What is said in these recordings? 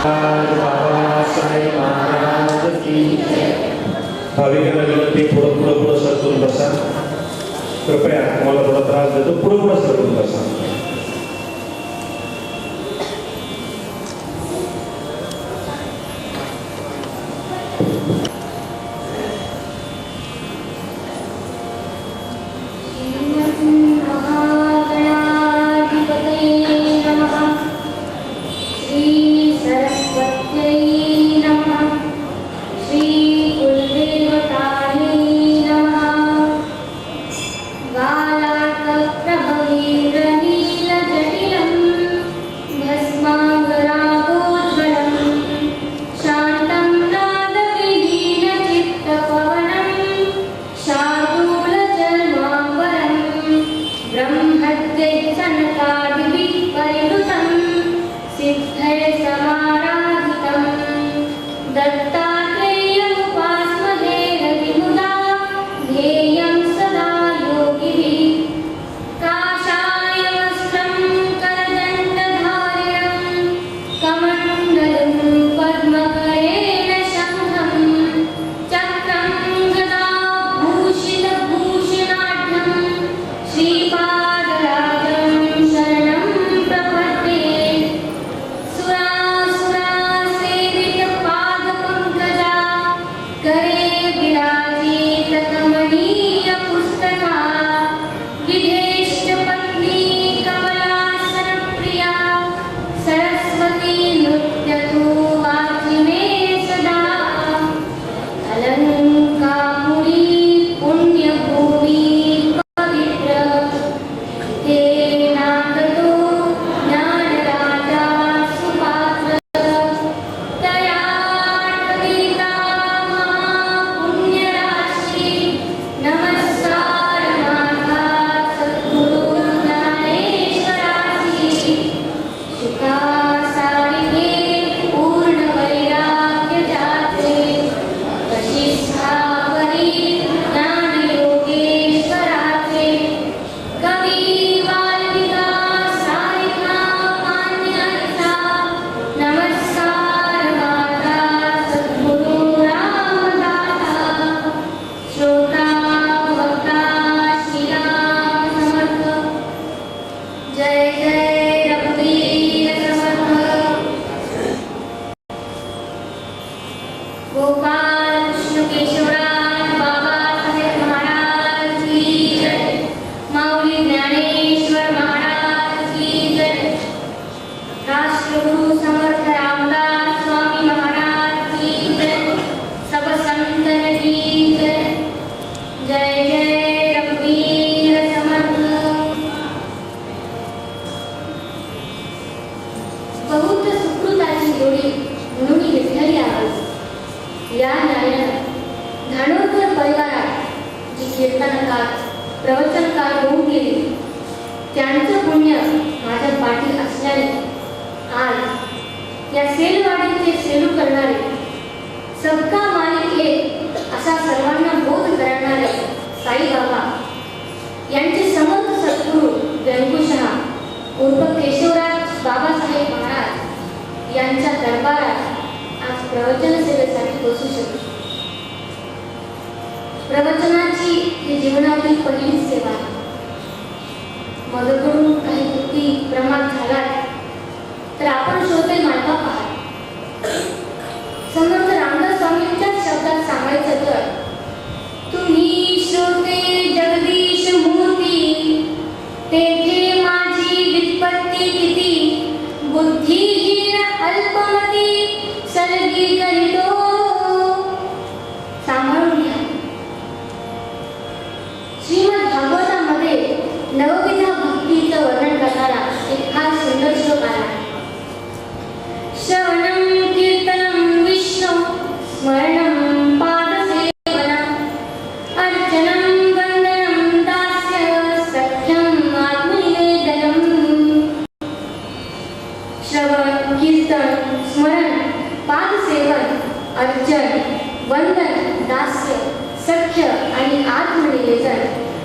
बाबासाहेब महाराज की जय। भाविकांना विनंती, पुढं सरकून बसा. कृपया, मला थोडा त्रास देतो, पुढं सरकून बसा.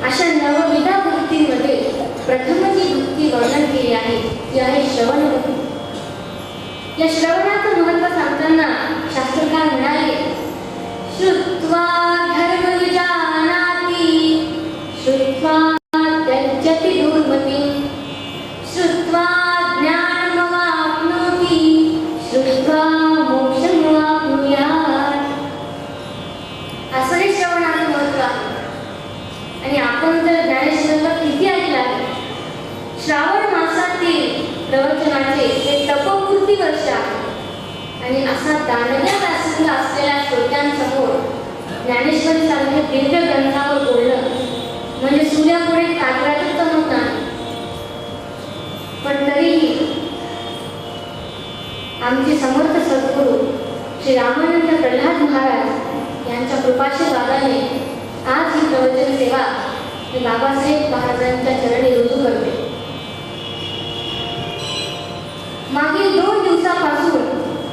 अशा नवविधा भक्तीमध्ये प्रथम जी भक्ती वर्णन केली आहे ती आहे श्रवण भक्ती. या श्रवणाचं महत्त्व सांगताना शास्त्रकार म्हणाले, श्रुत्वा धर्मविजानाति श्रुत्वा त्यजति दुर्मतिं श्रुत्वा ज्ञानमवाप्नोति श्रुत्वा मोक्षमवाप्नुयात्. असं हे श्रवणाचं महत्त्व आहे. आणि आपण तर ज्ञानेश्वरांना किती ऐकलं आहे. श्रावण मासातील प्रवचनाचे हे तपपूर्ती वर्ष आहे. आणि असा दानव्य व्यासंग असलेल्या श्रोत्यांसमोर ज्ञानेश्वरी सारख्या दिव्य ग्रंथावर बोलणं म्हणजे सूर्यापुढे काकडाचं चमक नाही. पण तरीही आमचे समर्थ सद्गुरू श्री रामानंद प्रल्हाद महाराज यांच्या कृपाशीर्वादाने आज ही प्रवचन सेवा मी बाबासाहेब महाराजांच्या चरणी रुजू करते. मागील 2 दिवसापासून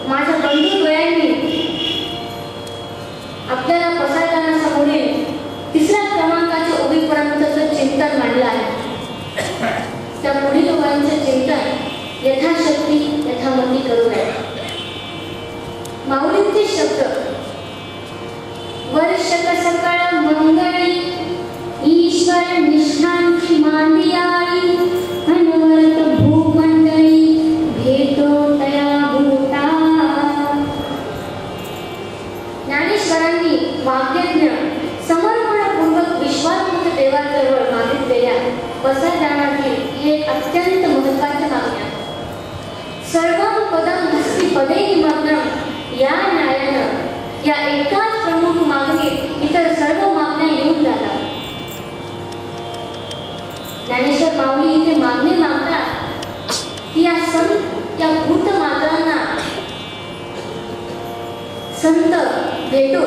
माझ्या बंधुद्वयांनी आपल्याला पसायदानासमोरील 3ऱ्या क्रमांकाच्या उभीपर्यंतचं चिंतन मांडलं आहे. त्या पुढील लोकांचं चिंतन यथाशक्ती यथामती करू नये. माऊलींचे शब्द, वर्षक सकळ मंगळी ईश्वर निष्ठांची मांदियाळी अनवरत भूमंडळी भेटो तया भूता. ज्ञानेश्वरांनी वाग्यज्ञ समर्पणपूर्वक विश्वात्मक देवाजवळ मागितलेल्या पसायदानातील हे अत्यंत महत्त्वाचे मागण्या. सर्वं पदं हस्ती पदे निमग्नं या न्यायानं या एकाच प्रमुख मागणीत इतर सर्व मागण्या येऊन जातात. ज्ञानेश्वर माऊली इथे मागणी मागतात की या भूत मात्रांना संत भेटो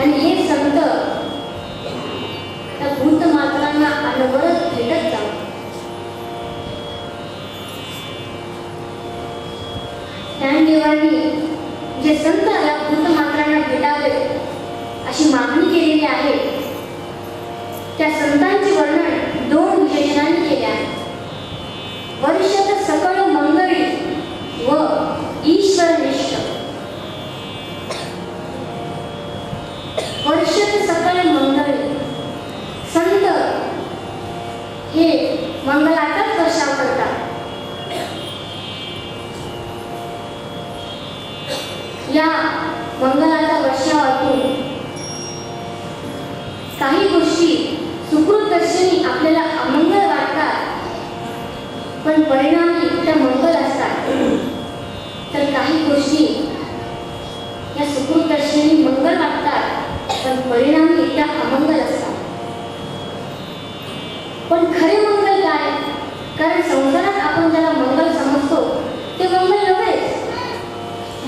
आणि हे संत त्या भूत मात्रांना अनवरत भेटत जाऊ. ज्ञानदेवांनी जे संत या भूत मात्रांना भेटावे अशी मागणी केलेली आहे त्या संतांचे वर्णन 2 विशेषणांनी केले आहे. वर्षत सकळ मंगळी व ईश्वरनिष्ठ. वर्षत सकळ मंगळी, संत हे मंगलाचाच वर्षाव करतात. या मंगलाच्या वर्षावातून काही गोष्टी सुकृतदर्शनी आपल्याला अमंगल वाटतात पण परिणामी त्या मंगल असतात. तर काही गोष्टी या सुकृतदर्शनी मंगल वाटतात पण परिणामी त्या अमंगल असतात. पण खरे मंगल काय? कारण संसारात आपण ज्याला मंगल समजतो ते मंगल नव्हेच.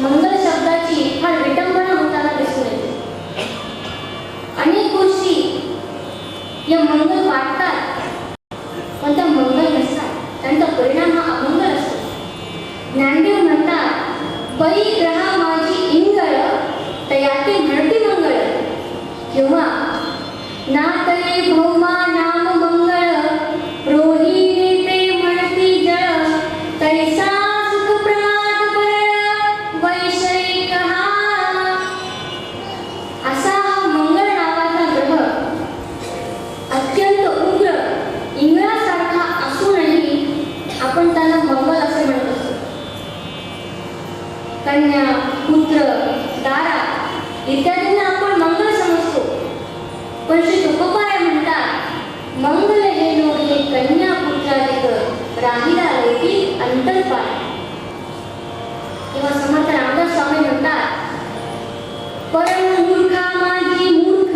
मंगल शब्दाची फार विटंबना होताना दिसून येते. अनेक गोष्टी या मंगल वाटतात पण त्या मंगल नसतात. त्यांचा परिणाम हा अमंगल असतो. ज्ञानदेव म्हणतात, पै ग्रहा माझी इंगळ तयाती म्हणती मंगळ किंवा नातये भौमा नाम मंगळ रोहिणी ते म्हणती जळ तैसा सुख प्रमाद बळ वैषयिक हा. असा हा मंगळ नावाचा ग्रह अत्यंत उग्र इंगळासारखा असूनही आपण त्याला मंगल असे म्हणत असतो. कन्या, पुत्र, दारा इत्यादींना आपण मंगल समजतो. पण श्री तुकोबाराय म्हणतात, मंगल हे नोहे कन्या पुत्राधिक राहिला रेती अंतर्पाय. तेव्हा समर्थ रामदास स्वामी म्हणतात, परम मूर्खा माझी मूर्ख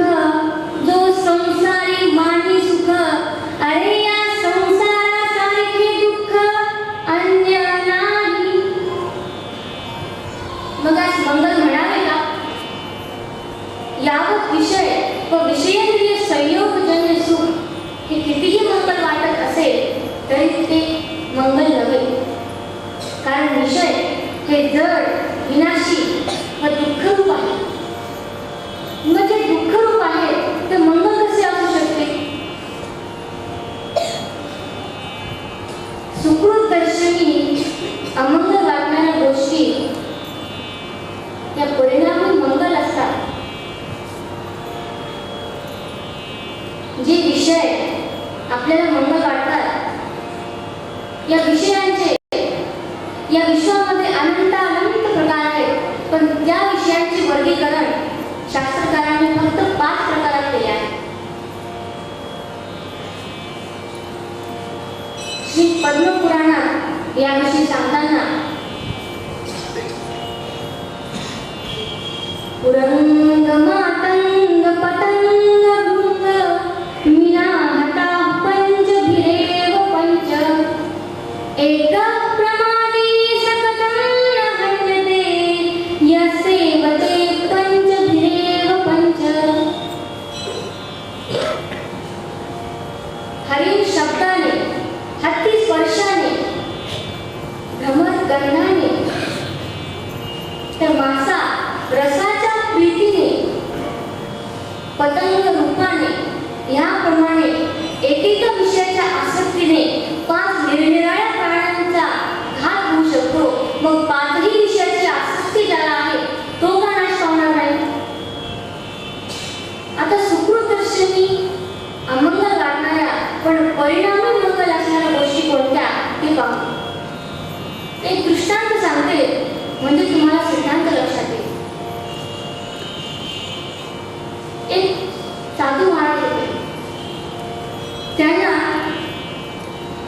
जो संसारी मानी सुख अरे या संसारासारखे दुःख अन्य नाही. मग आज मंगल म्हणावे का? यावत विषय व विषयेंद्रिय संयोगजन्य सुख हे कितीही मंगल वाटत असेल तरी ते मंगल नव्हे. कारण विषय हे जड, विनाशी व दुःखरूप आहे. मग जे दुःखरूप आहे ते मंगल कसे असू शकते? सुकृत दर्शनी या विश्वामध्ये अनंत प्रकार आहेत, पण त्या विषयांचे वर्गीकरण शास्त्रकारांनी फक्त 5 प्रकारात केले आहे. श्री पद्मपुराणात याविषयी सांगताना पुरंग मातंग पतंग भृंग मीनाहता पंचभिरेव पंच एक प्रमादी सकतं न हन्यते यसेवते पंचभिरेव पंच. हरिण शब्दाने, हत्ती स्पर्शाने, भ्रमर गंधाने, तर मासा रसाच्या प्रीतीने, पतंग रूपाने, याप्रमाणे एकेक विषयाच्या आसक्तीने 5 निरनिराळ्या प्राण्यांचा घात होऊ शकतो. मग 5ही विषयाची आसक्ती ज्याला आहे तो का नाश पावणार नाही? आता सुकृतदर्शनी अमंगल वाटणाऱ्या पण परिणामी मंगल असणाऱ्या गोष्टी कोणत्या ते पाहू. एक दृष्टांत सांगते म्हणजे तुम्हाला सिद्धांत लक्षात येईल. एक साधू महाराज होते. त्यांना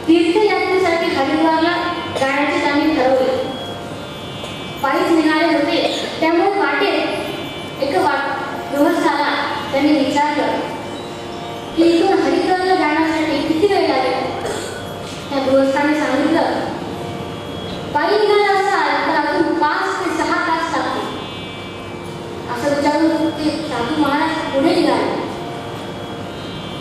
तीर्थयात्रेसाठी हरिद्वारला जाण्याचे त्यांनी ठरवले. पायीच निघाले होते, त्यामुळे वाटेत एक गृहस्थाला त्यांनी विचारलं की इथून हरिद्वारला जाण्यासाठी किती वेळ लागेल? त्या गृहस्थाने सांगितलं, पायी निघाला असाल तर अजून 5 ते 6 तास लागतील. असं विचारून ते साधू महाराज पुढे निघाले.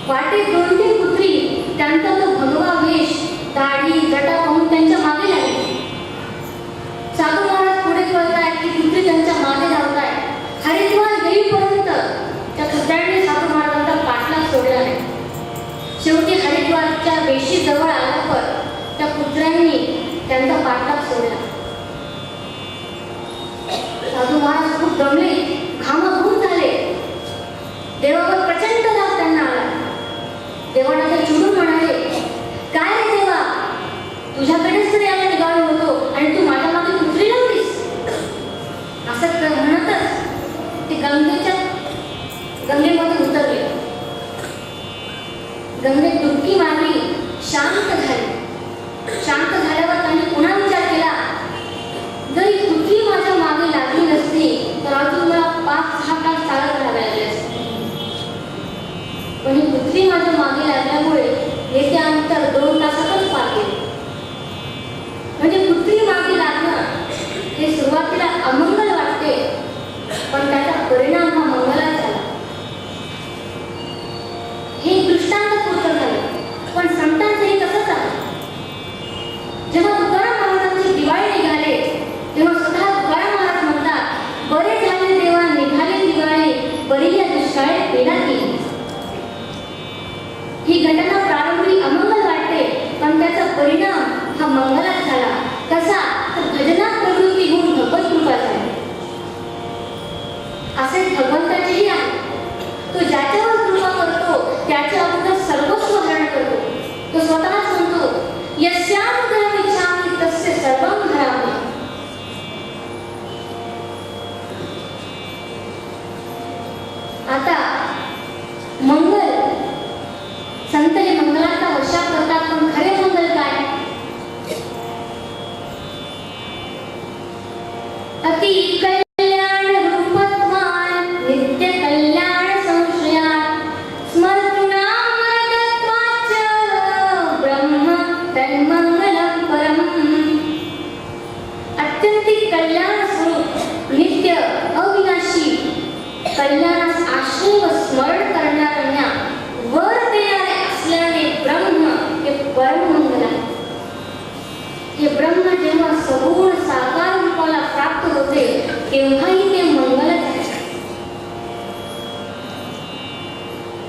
वाटेत 2-3 पुत्री त्यांचा तो भगवा वेश, दाढी, जटा पाहून त्यांच्या मागे लागली. साधू महाराज पुढे पळतायत, ती पुत्री त्यांच्या मागे धावतायत. हरिद्वार येईपर्यंत त्या पुत्रांनी साधू महाराजांचा पाठलाग सोडला नाही. शेवटी हरिद्वारच्या वेशीजवळ आल्यावर त्या पुत्रांनी त्यांचा पाठलाग सोडला. साधू महाराज खूप दमले, घामाघूम झाले. देवावर प्रचंड राग त्यांना आला. देवाला ते चिडून म्हणाले, काय रे देवा, तुझ्याकडेच तर यायला निघालो होतो आणि तू माझ्या मागे कुत्री लावलीस? असं म्हणतच ते गंगेमध्ये उतरले. गंगेत डुबकी मारली, शांत झाली. शांत झाल्यावर त्यांनी पुन्हा विचार केला, जर ही पृथ्वी माझ्या मागे लागली नसती तर अजून मला 5-6 तास चालत राहावे लागले असते. पण ही पृथ्वी माझ्या मागे लागल्यामुळे येथे अंतर 2 तासातच पार केले. म्हणजे पृथ्वी मागे लागणं हे सुरुवातीला अमंगल वाटते, पण त्याचा परिणाम हा मंगलात झाला. हे दृष्टांत पूर्ण झाले, पण संतांचंही तसंच आहे. जेव्हा तुकाराम महाराजांची दिवाळी निघाले तेव्हा स्वतः तुकाराम महाराज म्हणतात, बरे झाले देवा निघाले दिवाळी, बरी या दुष्काळात पेला केली. ही घटना प्रारंभी अमंगल वाटते, पण त्याचा परिणाम हा मंगलात झाला. कसा तर भजनात प्रवृत्ती होऊन भगवत कृपा झाली. असे भगवंताचेही आहे. तो ज्याच्यावर कृपा करतो त्याच्या अगोदर सर्वस्व हरण करतो. तो स्वतःच म्हणतो, यस्यानुग्रहम् इच्छामि तस्य सर्वं हरामि. आता मंगल, संत हे मंगलाचा वर्षा करतात, पण खरे मंगल काय? अति कल्याण रूपत्वान् नित्य कल्याण संश्रयात् स्मर्तुनामरतत्वाच्च ब्रह्म तन्मंगलं परम्. अत्यंतिक कल्याण स्वरूप, नित्य अविनाशी कल्याणास आश्रय व स्मरण करणाऱ्यांना वर देणारे असल्याने ब्रह्म हे परममंगल आहे. हे ब्रह्म जेव्हा सगुण साकार रूपाला प्राप्त होते तेव्हाही ते मंगलच आहे.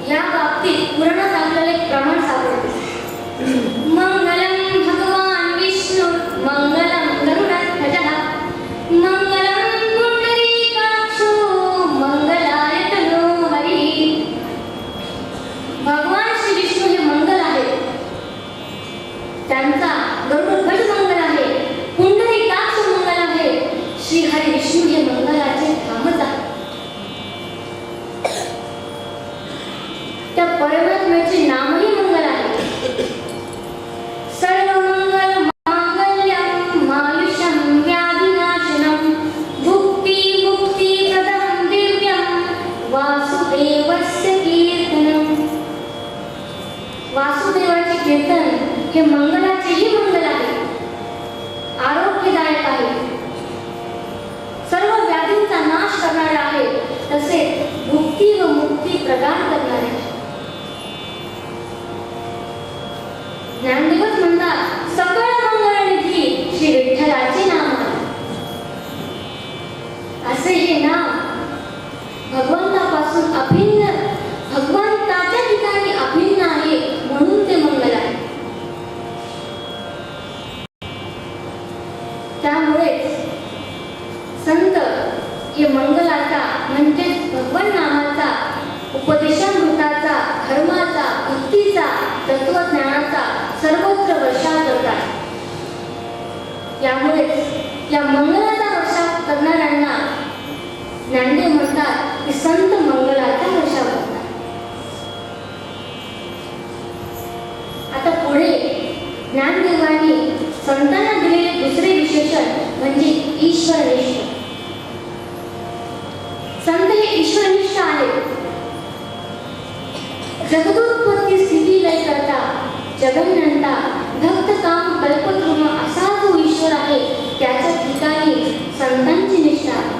या बाबतीत पुराणात आपल्याला एक प्रमाण सापडते. मंगलम भगवान विष्णू मंगलम गरुडध्वजः मंगलम पुंडरीकाक्षो मंगलाय तनो हरी. भगवान श्री विष्णू हे मंगल आहेत. त्यांचा गरुडध्वज मंगल आहे. पुंडरीक आहे, सर्व व्याधींचा नाश करणारे आहे, तसेच मुक्ती व मुक्ती प्रदान करणारे आहे. ज्ञानदेवच म्हणतात, सकळ मंगलनिधी श्री विठ्ठलाचे नाम आहे. असे हे नाम भगवंतापासून अभिन्न, भगवंताच्या ठिकाणी अभिन्न आहे, म्हणून ते मंगल आहे. त्यामुळे संत हे मंगलाचा म्हणजेच भगवान नामाचा, उपदेशामृताचा, धर्माचा, भक्तीचा, तत्वज्ञानाचा सर्वत्र वर्षाव करतात. यामुळे या मंगलाचा वर्षाव करणाऱ्यांना ज्ञानदेव म्हणतात की संत मंगलाचा वर्षाव करतात. आता पुढे ज्ञानदेवांनी संतांना दिलेले दुसरे विशेषण म्हणजे ईश्वरनिष्ठ. संत हे ईश्वरनिष्ठ आहेत. जगदोत्पत्ती स्थिती लय करता जगन्नंता भक्त काम कल्पद्रुम असा जो ईश्वर आहे, त्याच्या ठिकाणी संतांची निष्ठा आहे.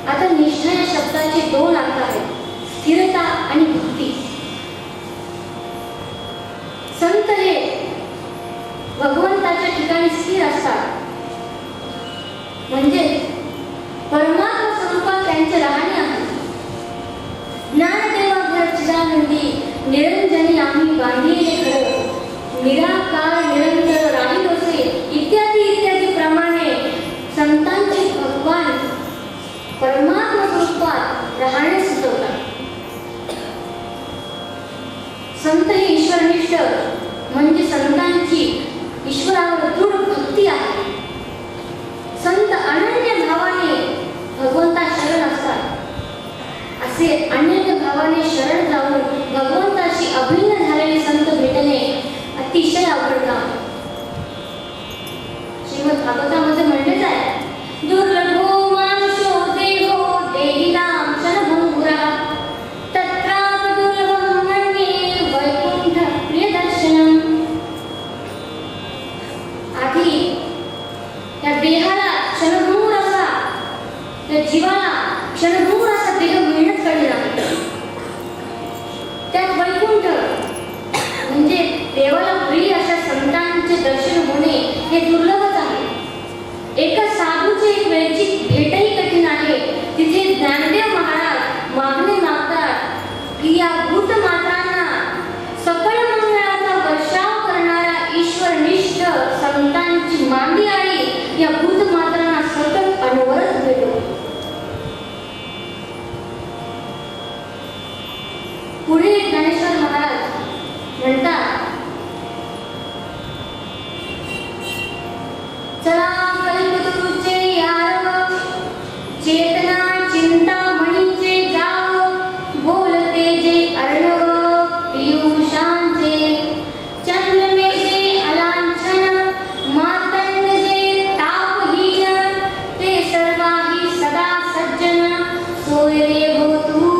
आता निष्ठा या शब्दाचे दोन अर्थ आहेत, स्थिरता आणि भक्ती. संत हे भगवंताच्या ठिकाणी स्थिर असतात, म्हणजे परमात्मा स्वरूपात त्यांचे राहणे आहे. ज्ञानदेवा घर चिदानंदी निरंजनी आम्ही बांधिले घर, निराकार निरंतर राहिलोसे इत्यादी इत्यादी प्रमाणे संतांचे भगवान परमात्मा स्वरूपात राहणे सुचवतात. संत हे ईश्वरनिष्ठ म्हणजे संतांची ईश्वरावर दृढ भक्ती आहे. संत अनन्य भावाने भगवंता शरण असतात. असे अनन्य भावाने शरण जाऊन भगवंताशी अभिन्न झालेले संत भेटणे अतिशय अवघड काम. श्रीमद भागवतामध्ये म्हणलेच आहे, दुर्लभो मानुषो देहो देहिनां क्षणभंगुरः तत्रापि दुर्लभं मन्ये वैकुंठ प्रियदर्शनम्. आधी या देहाला क्षणभंगुर असा, त्या जीवाला क्षणभंगुर असा देह मिळणंच कठीण आहे. त्यात वैकुंठ म्हणजे देवाला प्रिय अशा संतांचे दर्शन होणे हे दुर्लभच आहे. एका साधूची एक वेळची भेटही कठीण आहे. तिथे ज्ञानदेव महाराज मागणे मागतात की या भूतमात्रांना सकळ मंगळाचा वर्षाव करणाऱ्या ईश्वरनिष्ठ संतांची मांदी आळी या भूतमात्रांना सतत अनवरत भेटो. पुढे ज्ञानेश्वर महाराज म्हणतात, चला कल्पतरूचे यारव चेतना चिंतामणीचे गाव, बोलते जे अर्णव पियुषांचे चंद्रमेचे अलांछन, मातंड जे तापहीन ते सर्वाही सदा सज्जन, सोय रे हो तू.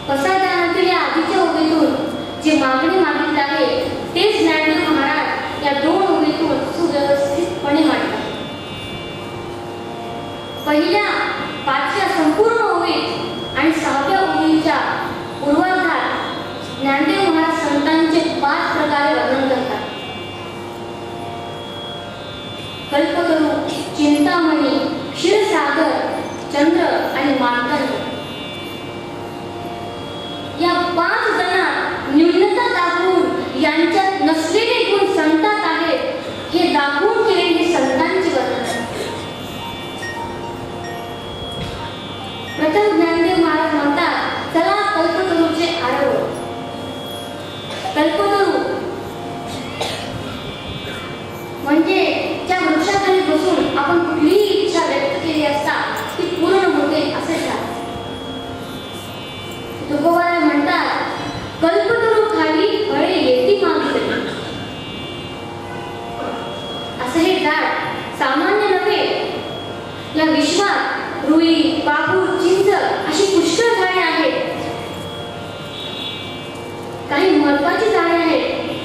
पसायदानातील या आधीच्या ओवीतून जे मागणी मागितले आहे तेच ज्ञानदेव महाराज या दोन ओवीतून सुव्यवस्थितपणे मांडतात. पहिल्या 5व्या संपूर्ण ओवीत आणि 6व्या ओवीच्या पूर्वार्धात ज्ञानदेव महाराज संतांचे 5 प्रकारे वर्णन करतात. कल्पतरू, चिंतामणी, क्षीरसागर, चंद्र आणि मार्तंड या 5 जणांत न्यूनता दाखवून यांच्यात नसलेले गुण संतात आहेत हे दाखवून केलेले संतांचे वर्णन. प्रथम ज्ञानदेव महाराज म्हणतात, चला कल्पतरूचे आरव. कल्पतरू म्हणजे त्या वृक्षाखाली बसून आपण कुठलीही इच्छा व्यक्त केली असता ती पूर्ण होते असे झाले. तुकोबाराय म्हणतात, कल्पतरू खाली फळे येती मागितली. असे हे झाड सामान्य नव्हे. या विश्वात रुई, बाबूळ, चिंच अशी पुष्कळ झाडे आहेत. काही महत्वाची झाडे आहेत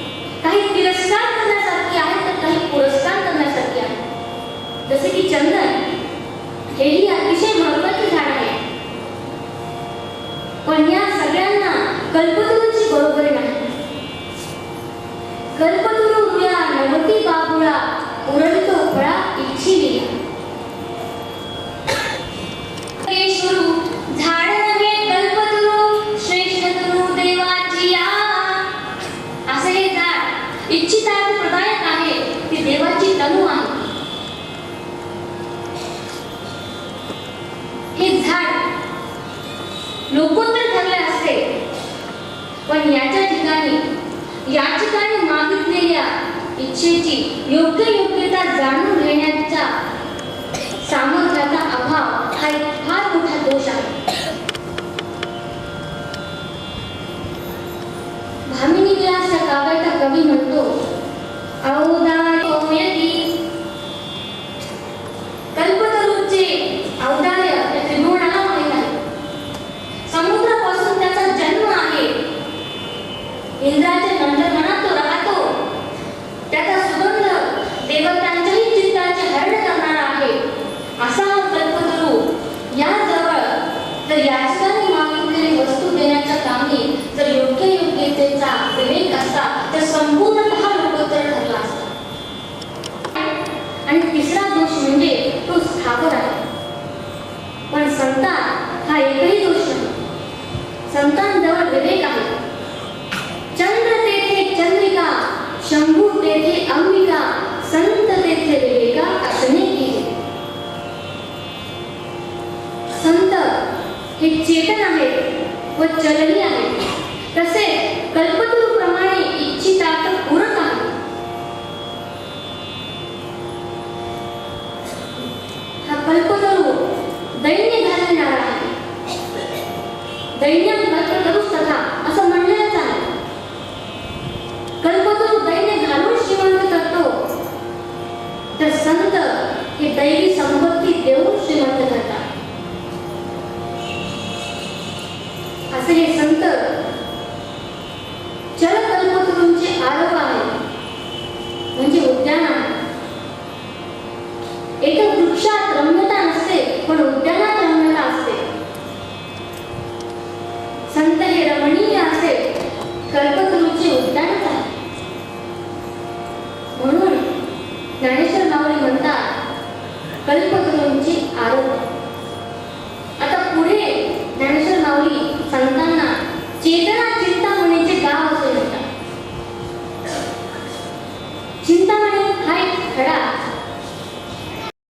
इच्छितार्थ प्रदायक आहे, ती देवाची तनु आहे. हे झाड लोकोत्तर ठरले असते, पण याच्या ठिकाणी मागितलेल्या इच्छेची योग्यता जाणून घेण्याच्या सामर्थ्याचा अभाव हा एक फार मोठा दोष आहे. भामिनी विलास या काव्याचा कवी म्हणतो, औदार्योयती कल्पतरूचे औदार्य या त्रिभुवनाला माहीत आहे. समुद्रापासून त्याचा जन्म आहे. इंद्राच्या नंदनवनात तो राहतो. त्याचा सुगंध देवतांच्याही चित्ताचे हरण करणारा आहे. असा हा कल्पतरू याजवळ जर याचकाने मागितलेली वस्तू देण्याच्या कामी जर योग्यतेचा विवेक असता तर संपूर्णतः लोकोत्तर ठरला असता. आणि तिसरा दोष म्हणजे तो स्थावर आहे. पण संतान हा एकही दोष नाही. संतांजवळ विवेक आहे. चंद्र तेथे चंद्रिका, शंभू तेथे अंबिका, संत तेथे विवेका असणे केले. संत हे चेतन आहेत व चलनी आहेत. तसेच कल्पतरूप्रमाणे इच्छितार्थ पूरक आहे. हा कल्पतरू दैन्य घालणारा आहे. दैन्यम कल्पतरूस तथा असं म्हणलेलंच आहे. कल्पतरू दैन्य घालून श्रीमंत करतो, तर संत हे दैवी संपत्ती देऊन श्रीमंत करतात. असे हे संत चल कल्पतरूंचे आरोप आहेत, म्हणजे उद्यान आहे. एका वृक्षात रम्यता नसते, पण उद्यानात रम्यता असते. संत हे रमणीय असे कल्पतरूचे उद्यानच आहे. म्हणून ज्ञानेश्वर माऊली म्हणतात कल्पतरूंचे आरोप. आता पुढे ज्ञानेश्वर माऊली संतांना चेतना चिंतामणीचे गाव असे म्हणतात. चिंतामणी हा एक खडा